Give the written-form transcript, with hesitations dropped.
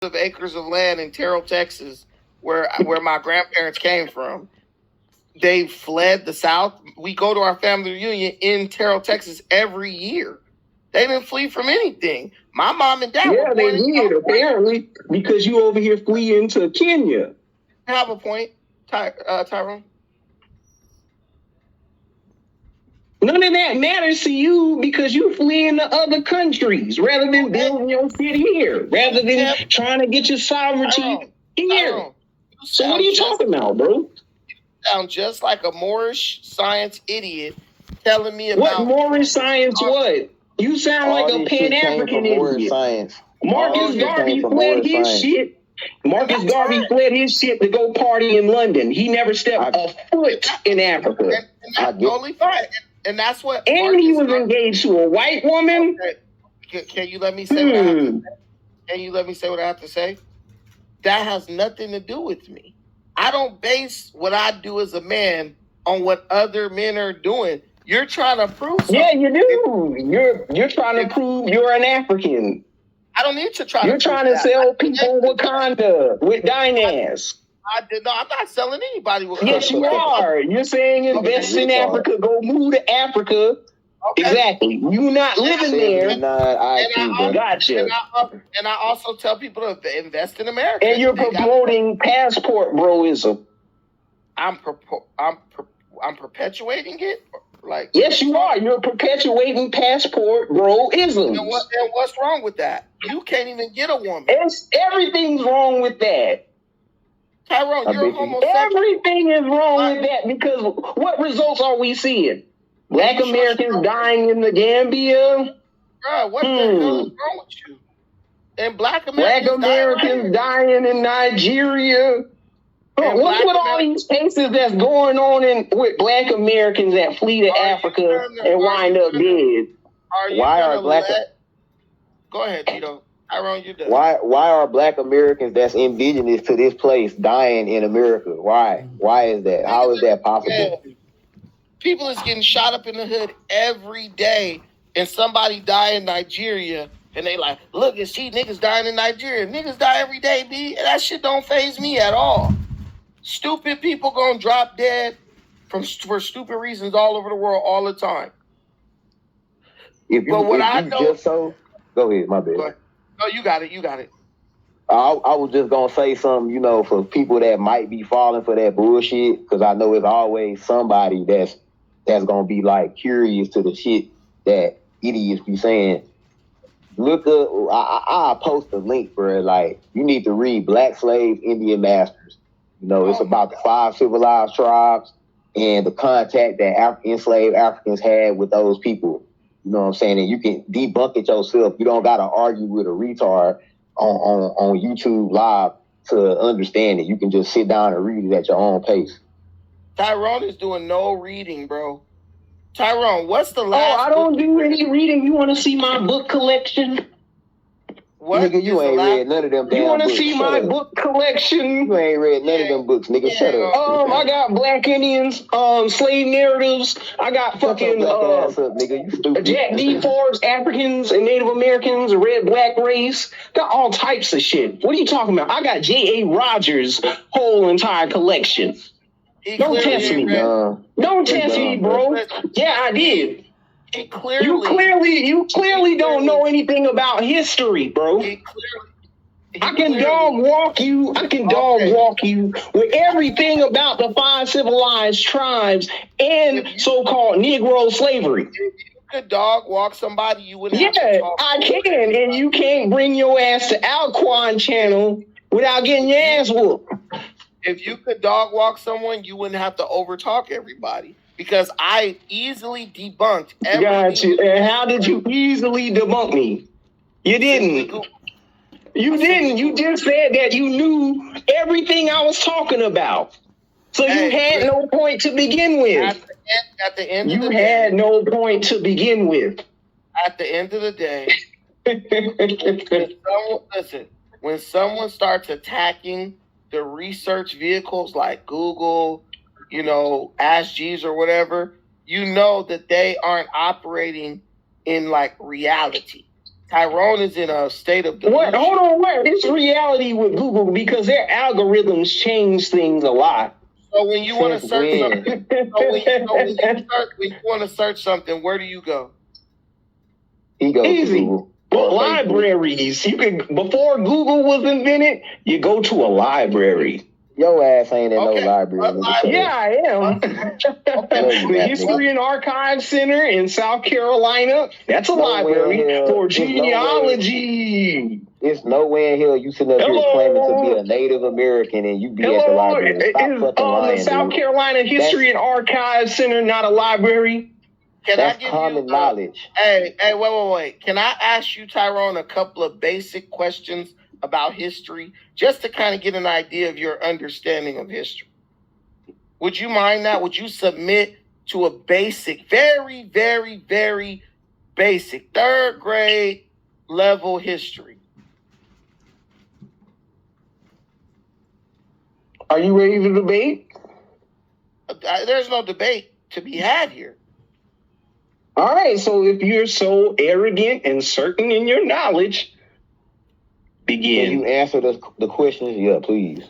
of acres of land in Terrell, Texas, where my grandparents came from. They fled the South. We go to our family reunion in Terrell, Texas every year. They didn't flee from anything. My mom and dad were they did, apparently, because you over here fleeing to Kenya. Have a point, Tyrone. None of that matters to you because you fleeing to other countries rather than building your shit here, rather than trying to get your sovereignty here. So what are you talking about, bro? You sound just like a Moorish science idiot telling me about... What Moorish science what? You sound like a Pan-African idiot. Science. Marcus Garvey fled his shit. Marcus Garvey fled his shit to go party in London. He never stepped a foot in Africa. And that's totally fine. And that's what... And he was engaged to a white woman. Okay. Can you let me say what I have to say? Can you let me say what I have to say? That has nothing to do with me. I don't base what I do as a man on what other men are doing. You're trying to prove something. Yeah, you do. You're trying to prove you're an African. I don't need to try. You're trying to sell people Wakanda with Dynas. I'm not selling anybody Wakanda. Yes, you are. You're saying invest in Africa. Go move to Africa. Okay. Exactly. You not living there. Gotcha. And I also tell people to invest in America. And you're promoting passport broism. I'm perpetuating it. Like, yes, you are. You're perpetuating passport broism. And what's wrong with that? You can't even get a woman. Everything's wrong with that. Tyrone, you're a homosexual. Everything is wrong with that because what results are we seeing? Black Americans dying in the Gambia? Bro, what the hell is wrong with you? And Black Americans dying in Nigeria? What's with all these cases that's going on with Black Americans that flee to Africa and wind up dead? Why are Black... Go ahead, Tito. Tyrone, you done. Why are Black Americans that's indigenous to this place dying in America? Why? Why is that? How is that possible? People is getting shot up in the hood every day, and somebody die in Nigeria, and they like, look, and see niggas dying in Nigeria. Niggas die every day, B. And that shit don't faze me at all. Stupid people gonna drop dead for stupid reasons all over the world all the time. Go ahead, my bad. No, you got it. I was just gonna say something, for people that might be falling for that bullshit, because I know it's always somebody that's gonna be like curious to the shit that idiots be saying. Look up, I'll post a link, bro. Like, you need to read Black Slave Indian Masters. It's about the 5 civilized tribes and the contact that enslaved Africans had with those people. You know what I'm saying? And you can debunk it yourself. You don't gotta argue with a retard on YouTube Live to understand it. You can just sit down and read it at your own pace. Tyrone is doing no reading, bro. Tyrone, what's the last... I don't do any reading. You want to see my book collection? What? Nigga, you ain't read none of them damn books. You want to see my book collection? You ain't read none of them books, nigga. Shut up. I got Black Indians, slave narratives. I got fucking Jack D. Forbes, Africans and Native Americans, Red Black Race. Got all types of shit. What are you talking about? I got J.A. Rogers' whole entire collection. Don't test me. Don't test me, bro. Yeah, I did. You clearly don't know anything about history, bro. I can dog walk you with everything about the 5 civilized tribes and so-called Negro slavery. If you could dog walk somebody, you wouldn't have to talk. I can, and you can't bring your ass to Alquan channel without getting your ass whooped. If you could dog walk someone, you wouldn't have to overtalk everybody. Because I easily debunked everything. Got you. And how did you easily debunk me? You didn't. You didn't. You just said that you knew everything I was talking about. So you had no point to begin with. At the end of the day. You had no point to begin with. At the end of the day. When someone starts attacking the research vehicles like Google, Ask Jeeves or whatever, that they aren't operating in like reality. Tyrone is in a state of delusion. What? Hold on, what? It's reality with Google because their algorithms change things a lot. So when you want to search something, when you want to search something, where do you go? He goes Easy. to Google. Libraries. You can before Google was invented, you go to a library. Your ass ain't in no library. Yeah, I am. The History and Archive Center in South Carolina. That's a library for genealogy. There's nowhere in here you sitting up here claiming to be a Native American and you be at the library. Stop fucking lying, the South Carolina History and Archive Center, not a library. That's common knowledge. Hey, wait. Can I ask you, Tyrone, a couple of basic questions about history, just to kind of get an idea of your understanding of history? Would you mind that? Would you submit to a basic, very, very, very basic, third grade level history? Are you ready to debate? There's no debate to be had here. All right, so if you're so arrogant and certain in your knowledge, begin. Can you answer the questions? Yeah, please.